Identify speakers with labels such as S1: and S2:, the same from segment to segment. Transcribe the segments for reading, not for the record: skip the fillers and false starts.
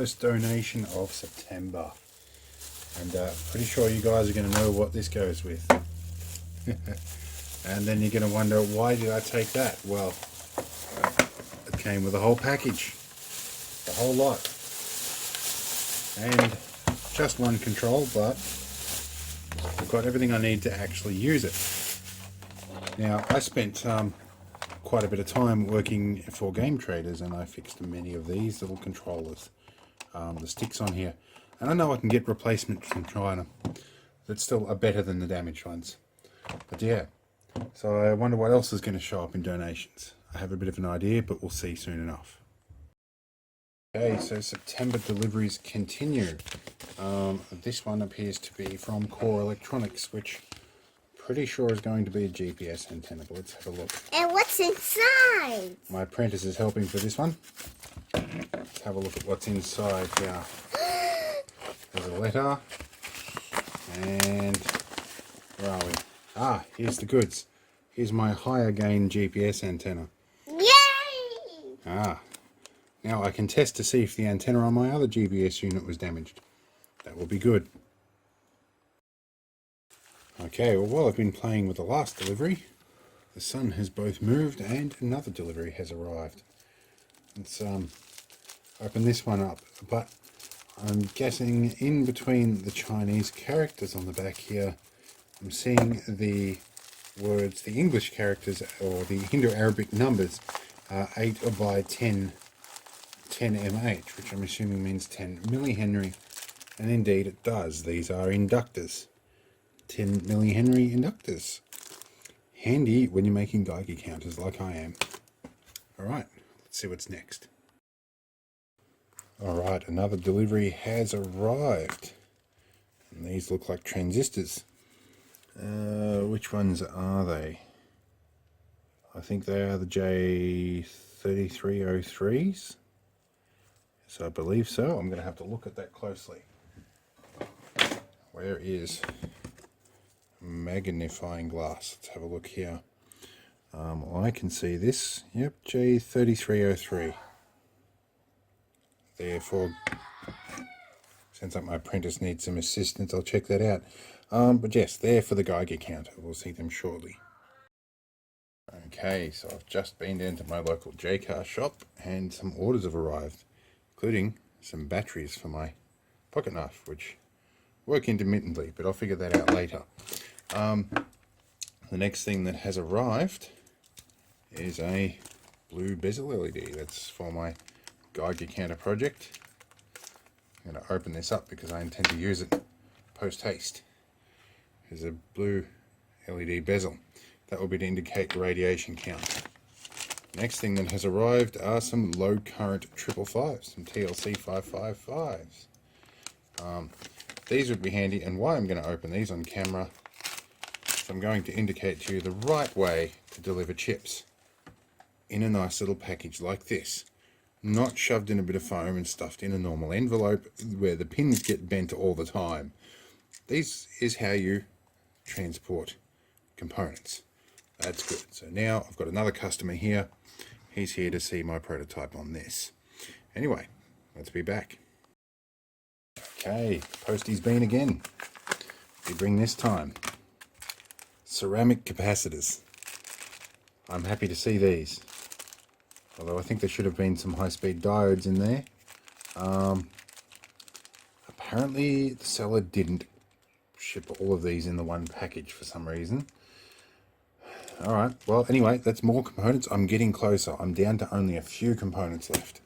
S1: first donation of September, and pretty sure you guys are going to know what this goes with. And then you're going to wonder, why did I take that? Well, it came with a whole package, the whole lot, and just one control, but I've got everything I need to actually use it. Now, I spent quite a bit of time working for Game Traders, and I fixed many of these little controllers, the sticks on here, and I know I can get replacements from China that still are better than the damaged ones. But yeah, so I wonder what else is going to show up in donations. I have a bit of an idea, but we'll see soon enough. Okay, so September deliveries continue. This one appears to be from Core Electronics, which I'm pretty sure is going to be a GPS antenna, but let's have a look.
S2: And what's inside?
S1: My apprentice is helping for this one. Let's have a look at what's inside here. There's a letter, and where are we? Ah, here's the goods. Here's my higher gain GPS antenna.
S2: Yay!
S1: Ah, now I can test to see if the antenna on my other GPS unit was damaged. That will be good. Okay, well, while I've been playing with the last delivery, the sun has both moved and another delivery has arrived. Let's open this one up, but I'm guessing in between the Chinese characters on the back here, I'm seeing the words, the English characters, or the Indo-Arabic numbers, 8 by 10 mH, which I'm assuming means 10 millihenry, and indeed it does. These are inductors, 10 millihenry inductors. Handy when you're making Geiger counters like I am. Alright, let's see what's next. Alright, another delivery has arrived. And these look like transistors. Which ones are they? I think they are the J3303s. So I believe so. I'm going to have to look at that closely. Where is magnifying glass? Let's have a look here. I can see this. Yep, J3303. Therefore, sounds like my apprentice needs some assistance. I'll check that out. But yes, they're for the Geiger counter. We'll see them shortly. Okay, so I've just been down to my local J-car shop and some orders have arrived, including some batteries for my pocket knife, which work intermittently, but I'll figure that out later. The next thing that has arrived is a blue bezel LED. That's for my Geiger counter project. I'm going to open this up because I intend to use it post haste. There's a blue LED bezel. That will be to indicate the radiation count. Next thing that has arrived are some low current 555s, some TLC 555s. These would be handy, and why I'm going to open these on camera is I'm going to indicate to you the right way to deliver chips in a nice little package like this. Not shoved in a bit of foam and stuffed in a normal envelope where the pins get bent all the time. This is how you transport components. That's good. So now I've got another customer here. He's here to see my prototype on this. Anyway, let's be back. Okay, Posty's been again. What did he bring this time? Ceramic capacitors. I'm happy to see these. Although I think there should have been some high-speed diodes in there. Apparently the seller didn't ship all of these in the one package for some reason. Alright, well anyway, that's more components. I'm getting closer. I'm down to only a few components left.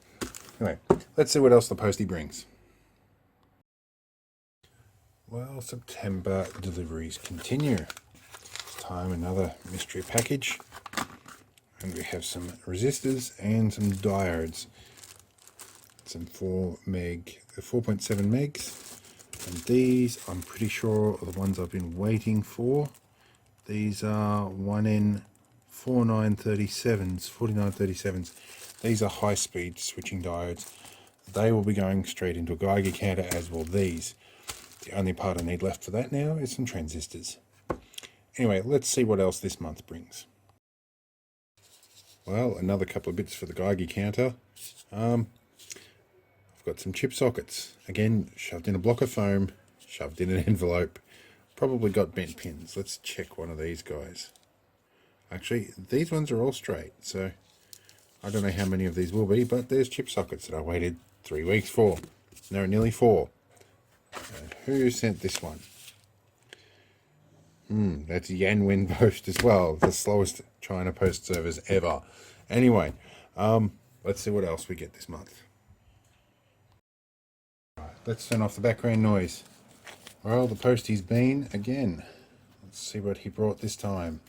S1: Anyway, let's see what else the Postie brings. Well, September deliveries continue. This time another mystery package. And we have some resistors and some diodes. Some 4.7 megs. And these, I'm pretty sure, are the ones I've been waiting for. These are 4937s. These are high-speed switching diodes. They will be going straight into a Geiger counter, as will these. The only part I need left for that now is some transistors. Anyway, let's see what else this month brings. Well, another couple of bits for the Geiger counter. I've got some chip sockets. Again, shoved in a block of foam, shoved in an envelope. Probably got bent pins. Let's check one of these guys. Actually, these ones are all straight, so I don't know how many of these will be, but there's chip sockets that I waited 3 weeks for. No, nearly 4. Who sent this one? That's Yanwen Post as well, the slowest China post service ever. Anyway, let's see what else we get this month. Right, let's turn off the background noise. Well, the postie's been again. Let's see what he brought this time.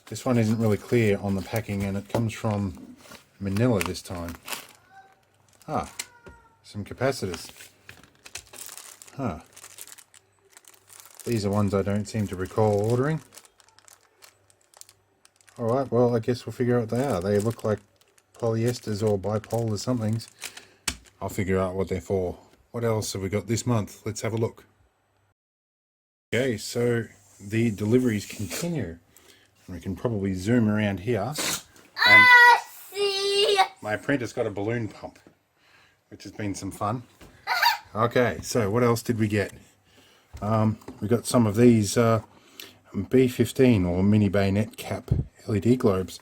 S1: This one isn't really clear on the packing, and it comes from Manila this time. Ah, some capacitors. Huh. These are ones I don't seem to recall ordering. Alright, well, I guess we'll figure out what they are. They look like polyesters or bipolar somethings. I'll figure out what they're for. What else have we got this month? Let's have a look. Okay, so the deliveries continue. We can probably zoom around here. And
S2: Aussie.
S1: my apprentice got a balloon pump, which has been some fun. Okay, so what else did we get? We got some of these B15 or mini bayonet cap LED globes,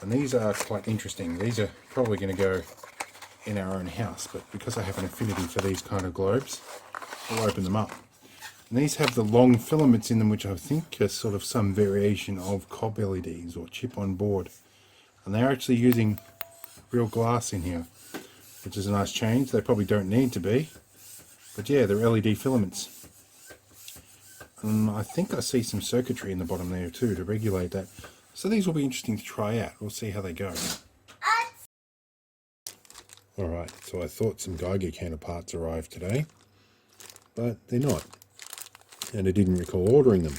S1: and these are quite interesting. These are probably going to go in our own house, but because I have an affinity for these kind of globes, we'll open them up. And these have the long filaments in them, which I think are sort of some variation of cob LEDs or chip on board. And they're actually using real glass in here, which is a nice change. They probably don't need to be, but yeah, they're LED filaments. I think I see some circuitry in the bottom there too to regulate that. So these will be interesting to try out. We'll see how they go. Alright, so I thought some Geiger counterparts arrived today, but they're not. And I didn't recall ordering them.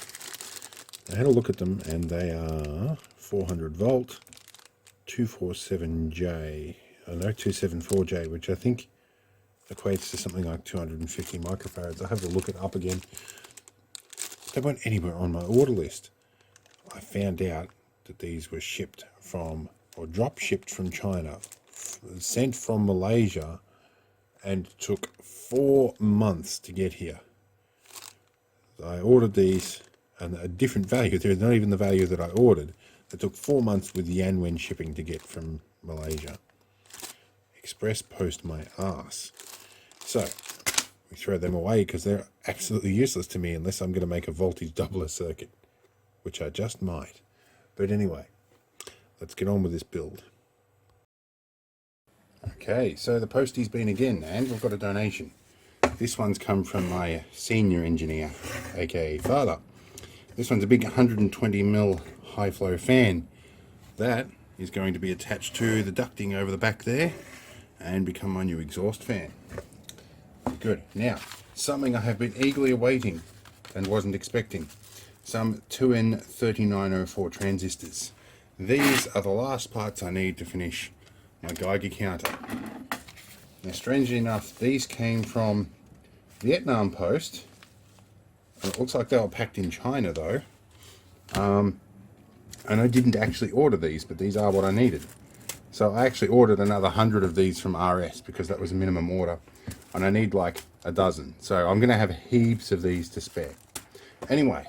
S1: I had a look at them, and they are 400 volt 247J, no, 274J, which I think equates to something like 250 microfarads. I have to look it up again. They weren't anywhere on my order list. I found out that these were shipped from, or drop shipped from China, sent from Malaysia, and took 4 months to get here. I ordered these, and a different value. There's not even the value that I ordered. It took 4 months with Yanwen shipping to get from Malaysia. Express post my ass. So we throw them away because they're absolutely useless to me unless I'm going to make a voltage doubler circuit, which I just might. But anyway, let's get on with this build. Okay, so the postie's been again, and we've got a donation. This one's come from my senior engineer, aka father. This one's a big 120mm high flow fan. That is going to be attached to the ducting over the back there and become my new exhaust fan. Good. Now, something I have been eagerly awaiting and wasn't expecting. Some 2N3904 transistors. These are the last parts I need to finish my Geiger counter. Now, strangely enough, these came from Vietnam Post. It looks like they were packed in China though. And I didn't actually order these, but these are what I needed. So I actually ordered another 100 of these from RS because that was a minimum order. And I need like a dozen. So I'm going to have heaps of these to spare. Anyway,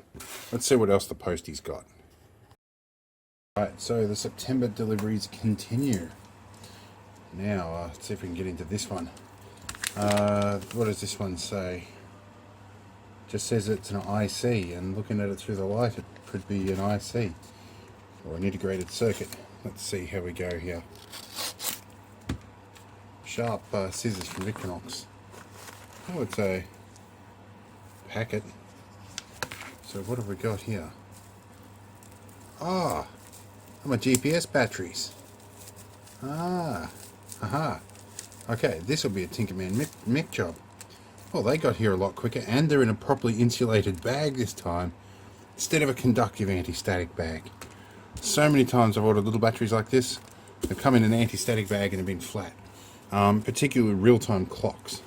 S1: let's see what else the postie's got. Right, so the September deliveries continue. Now, let's see if we can get into this one. What does this one say? Just says it's an IC, and looking at it through the light, it could be an IC or an integrated circuit. Let's see how we go here. Sharp scissors from Victorinox. Oh, it's a packet. So what have we got here? Ah, my GPS batteries. Ah, aha. Okay, this will be a Tinkerman Mick job. Well, they got here a lot quicker, and they're in a properly insulated bag this time, instead of a conductive anti-static bag. So many times I've ordered little batteries like this, they've come in an anti-static bag and have been flat. Particularly real-time clocks.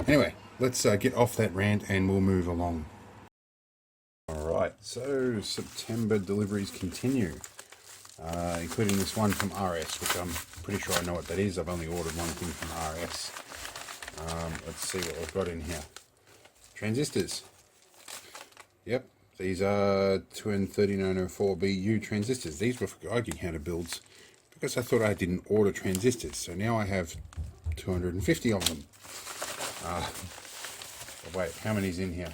S1: Anyway, let's get off that rant and we'll move along. Alright, so September deliveries continue, including this one from RS, which I'm pretty sure I know what that is. I've only ordered one thing from RS. Let's see what we've got in here. Transistors. Yep, these are 2N3904BU transistors. These were for Geiger counter builds because I thought I didn't order transistors. So now I have 250 of them. Oh wait, how many's in here?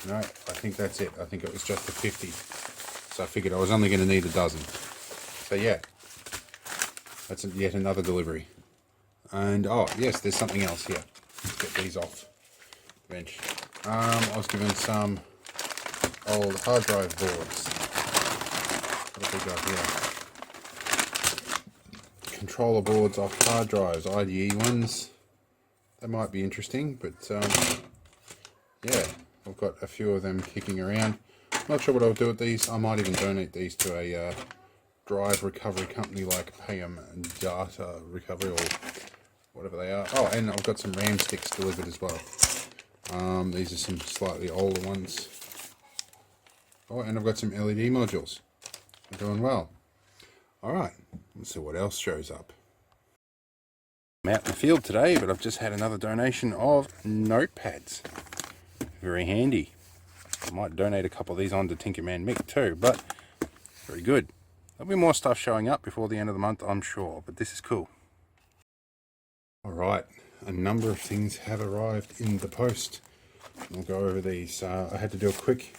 S1: No, I think that's it. I think it was just the 50. So I figured I was only going to need a dozen. So yeah, that's yet another delivery. And oh yes, there's something else here. Let's get these off the bench. I was given some old hard drive boards. What have we got here? Controller boards off hard drives, IDE ones. They might be interesting, but yeah, I've got a few of them kicking around. Not sure what I'll do with these. I might even donate these to a drive recovery company like Pavilion Data Recovery or whatever they are. Oh, and I've got some RAM sticks delivered as well. These are some slightly older ones. Oh, and I've got some LED modules. I'm doing well. Alright, let's see what else shows up. I'm out in the field today, but I've just had another donation of notepads. Very handy. I might donate a couple of these on to Tinkerman Mick too, but very good. There'll be more stuff showing up before the end of the month, I'm sure, but this is cool. Alright, a number of things have arrived in the post. We'll go over these. I had to do a quick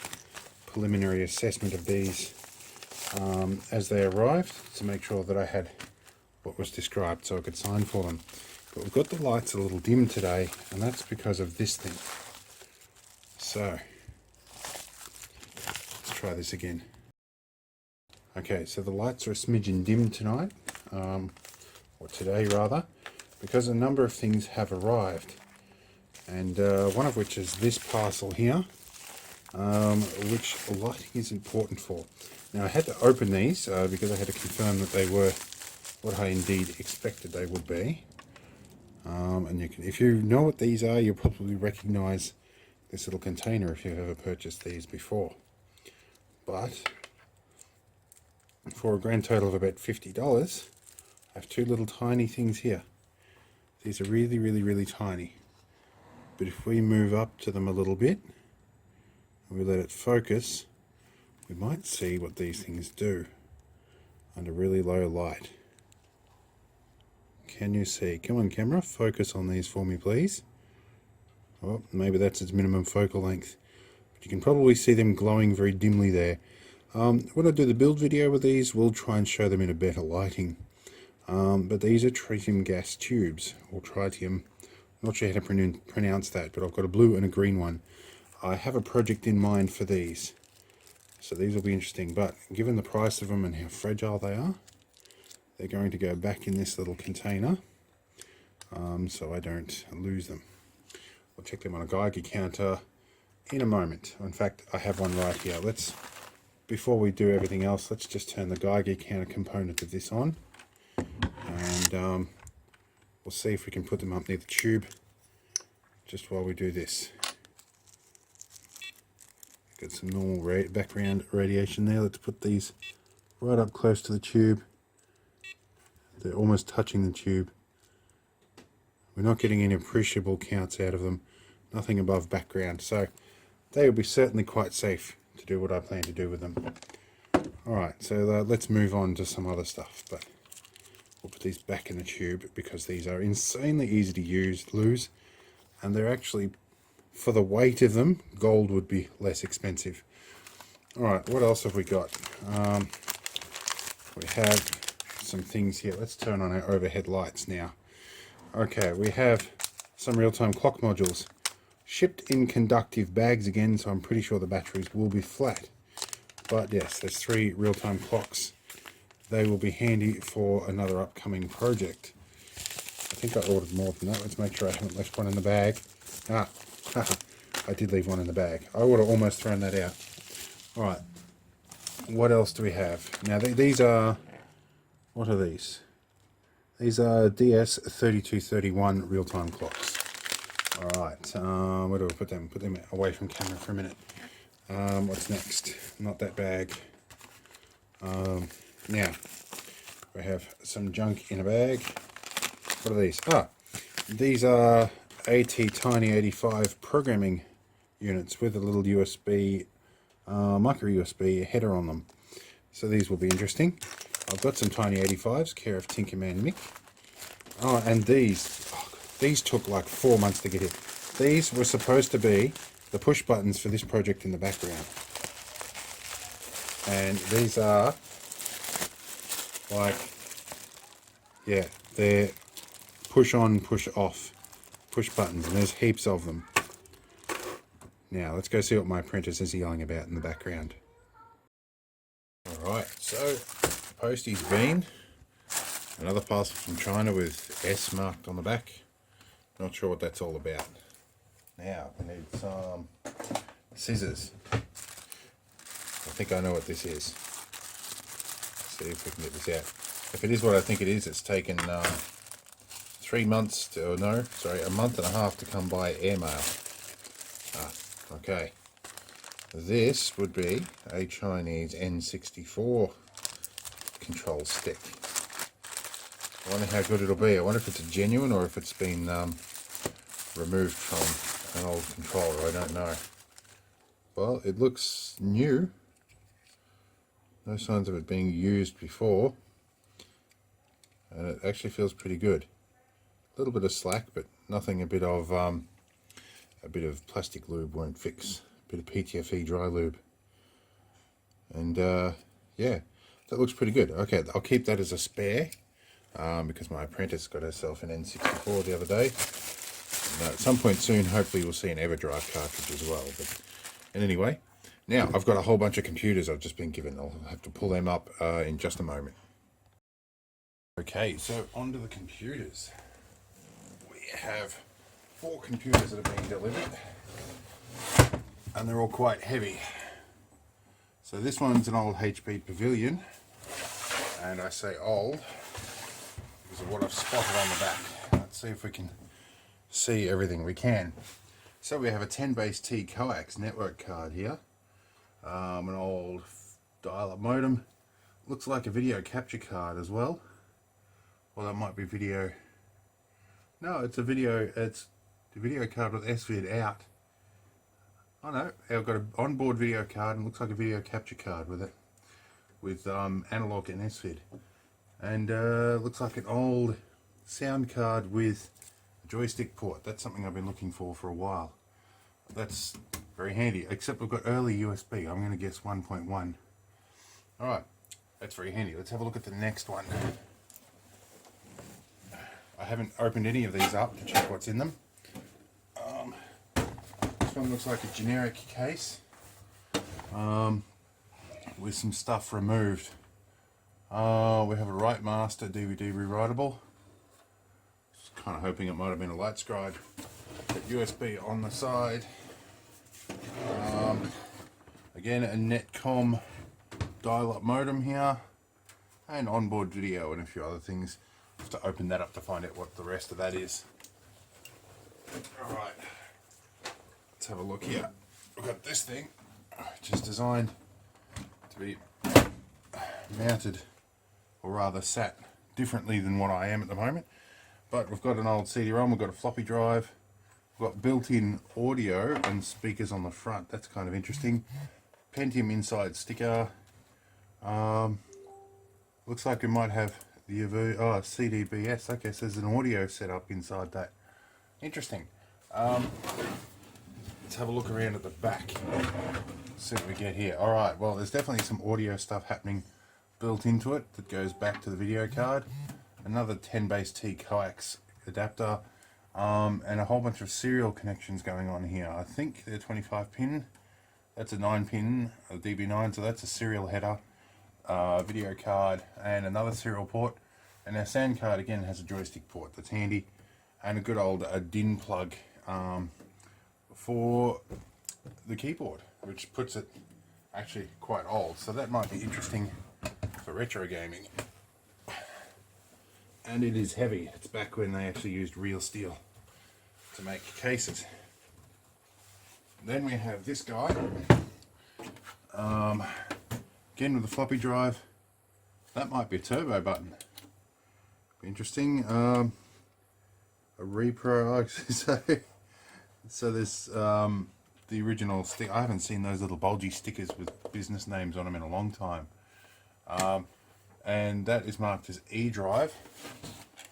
S1: preliminary assessment of these as they arrived to make sure that I had what was described so I could sign for them. But we've got the lights a little dim today, and that's because of this thing. So, let's try this again. Okay, so the lights are a smidgen dim tonight, or today rather, because a number of things have arrived. And one of which is this parcel here, which lighting is important for. Now I had to open these because I had to confirm that they were what I indeed expected they would be. And you can, if you know what these are, you'll probably recognize this little container if you've ever purchased these before. But for a grand total of about $50, I have two little tiny things here. These are really, really, really tiny. But if we move up to them a little bit, and we let it focus, we might see what these things do under really low light. Can you see? Come on camera, focus on these for me please. Oh, maybe that's its minimum focal length. But you can probably see them glowing very dimly there. When I do the build video with these, we'll try and show them in a better lighting. But these are tritium gas tubes, or tritium. Not sure how to pronounce that, but I've got a blue and a green one. I have a project in mind for these. So these will be interesting, but given the price of them and how fragile they are, they're going to go back in this little container so I don't lose them. We'll check them on a Geiger counter in a moment. In fact, I have one right here. Before we do everything else, let's just turn the Geiger counter component of this on. And we'll see if we can put them up near the tube just while we do this. Got some normal background radiation there. Let's put these right up close to the tube. They're almost touching the tube. We're not getting any appreciable counts out of them. Nothing above background. So they will be certainly quite safe to do what I plan to do with them. Alright, so let's move on to some other stuff. But we'll put these back in the tube because these are insanely easy to lose. And they're actually, for the weight of them, gold would be less expensive. Alright, what else have we got? We have some things here. Let's turn on our overhead lights now. Okay, we have some real-time clock modules. Shipped in conductive bags again, so I'm pretty sure the batteries will be flat. But yes, there's 3 real-time clocks. They will be handy for another upcoming project. I think I ordered more than that. Let's make sure I haven't left one in the bag. Ah, I did leave one in the bag. I would have almost thrown that out. Alright, what else do we have? Now these are, what are these? These are DS3231 real-time clocks. Alright, where do we put them? Put them away from camera for a minute. What's next? Not that bag. Now, we have some junk in a bag. What are these? These are AT Tiny 85 programming units with a little USB, micro USB header on them. So these will be interesting. I've got some Tiny 85s, care of Tinkerman Mick. Oh, and these took like 4 months to get here. These were supposed to be the push buttons for this project in the background. And these are like, yeah, they're push on, push off, push buttons, and there's heaps of them. Now, let's go see what my apprentice is yelling about in the background. Alright, so postie's been another parcel from China with S marked on the back. Not sure what that's all about. Now, we need some scissors. I think I know what this is. Let's see if we can get this out. If it is what I think it is, it's taken 3 months to, a month and a half to come by airmail. Okay. This would be a Chinese N64 control stick. I wonder how good it'll be. I wonder if it's a genuine or if it's been removed from an old controller. I don't know. Well, it looks new. No signs of it being used before. And it actually feels pretty good. A little bit of slack, but nothing a bit of plastic lube won't fix. A bit of PTFE dry lube. And yeah, that looks pretty good. Okay, I'll keep that as a spare because my apprentice got herself an N64 the other day. And, at some point soon, hopefully we'll see an EverDrive cartridge as well. But anyway, now I've got a whole bunch of computers I've just been given. I'll have to pull them up in just a moment. Okay, so onto the computers. We have 4 computers that are being delivered, and they're all quite heavy. So this one's an old HP Pavilion, and I say old because of what I've spotted on the back. Let's see if we can see everything we can. So we have a 10 base T coax network card here, an old dial-up modem, looks like a video capture card as well. Well, that might be video. No, it's a video. It's the video card with SVID out. Oh no, I've got an onboard video card and looks like a video capture card with it, with analog and SVID, and looks like an old sound card with a joystick port. That's something I've been looking for a while. That's very handy. Except we've got early USB. I'm going to guess 1.1. All right, that's very handy. Let's have a look at the next one. I haven't opened any of these up to check what's in them. This one looks like a generic case with some stuff removed. We have a Right Master DVD rewritable. Just kind of hoping it might have been a light scribe. Got USB on the side. Again, a Netcom dial-up modem here, and onboard video and a few other things. Have to open that up to find out what the rest of that is. Alright, let's have a look here. We've got this thing, which is designed to be mounted, or rather sat differently than what I am at the moment. But we've got an old CD-ROM, we've got a floppy drive, we've got built-in audio and speakers on the front. That's kind of interesting. Pentium inside sticker. Looks like we might have the CDBS. Okay, so there's an audio setup inside that. Interesting. Let's have a look around at the back. See what we get here. Alright, well there's definitely some audio stuff happening built into it that goes back to the video card. Another 10 base T coax adapter, and a whole bunch of serial connections going on here. I think they're 25 pin. That's a 9 pin, a DB9, so that's a serial header. Video card and another serial port, and our sound card again has a joystick port that's handy, and a good old DIN plug for the keyboard, which puts it actually quite old, so that might be interesting for retro gaming. And it is heavy. It's back when they actually used real steel to make cases. Then we have this guy, again with a floppy drive. That might be a turbo button. Interesting. a repro. So there's the original stick. I haven't seen those little bulgy stickers with business names on them in a long time. And that is marked as E drive.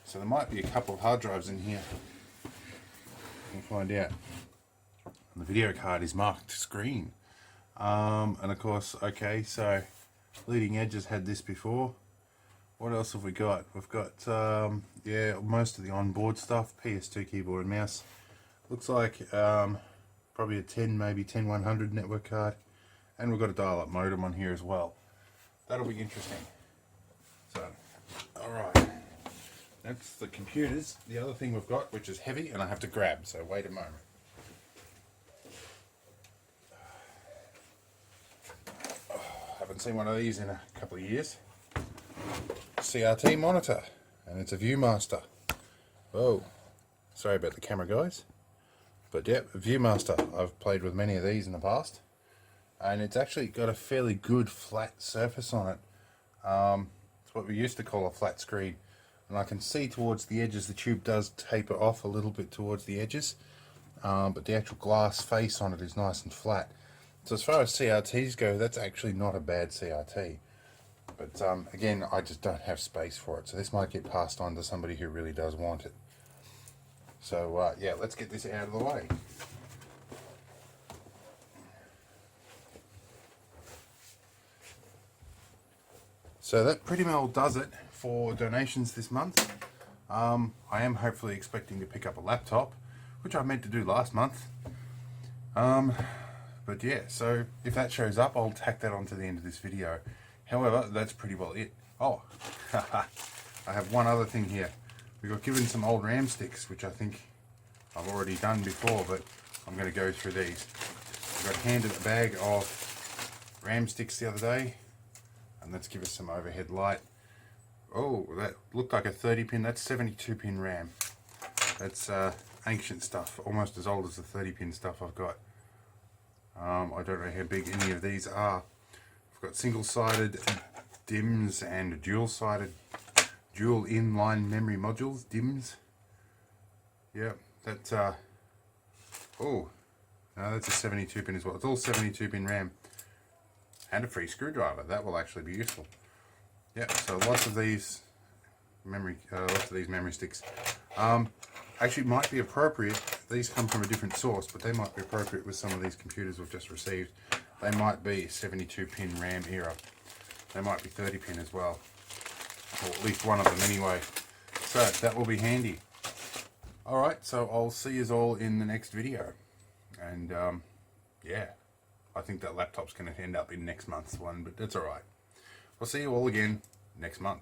S1: So there might be a couple of hard drives in here. We'll find out. And the video card is marked screen. And of course, okay, so leading edge has had this before. What else have we got? We've got, yeah, most of the onboard stuff. PS2 keyboard and mouse. Looks like probably a 10, maybe 10100 network card. And we've got a dial-up modem on here as well. That'll be interesting. So, alright. That's the computers. The other thing we've got, which is heavy, and I have to grab, so wait a moment. Haven't seen one of these in a couple of years. CRT monitor, and it's a Viewmaster. Oh, sorry about the camera, guys. But yeah, Viewmaster. I've played with many of these in the past, and it's actually got a fairly good flat surface on it. It's what we used to call a flat screen, and I can see towards the edges the tube does taper off a little bit towards the edges, but the actual glass face on it is nice and flat. So as far as CRTs go, that's actually not a bad CRT. But again, I just don't have space for it, so this might get passed on to somebody who really does want it. So yeah, let's get this out of the way. So that pretty well does it for donations this month. I am hopefully expecting to pick up a laptop, which I meant to do last month. But yeah, so if that shows up, I'll tack that onto the end of this video. However, that's pretty well it. Oh, I have one other thing here. We got given some old RAM sticks, which I think I've already done before, but I'm going to go through these. We got handed a bag of RAM sticks the other day, and let's give us some overhead light. Oh, that looked like a 30 pin. That's 72 pin RAM. That's ancient stuff, almost as old as the 30 pin stuff I've got. I don't know how big any of these are. I've got single-sided DIMMs and dual-sided, dual inline memory modules, DIMMs. Yeah, that's, oh, no, that's a 72 pin as well. It's all 72 pin RAM. And a free screwdriver. That will actually be useful. Yeah, so lots of these memory sticks. Actually might be appropriate. These come from a different source, but they might be appropriate with some of these computers we've just received. They might be 72 pin RAM era. They might be 30 pin as well, or at least one of them anyway. So that will be handy. Alright, so I'll see you all in the next video. And yeah, I think that laptop's going to end up in next month's one, but that's alright. I'll see you all again next month.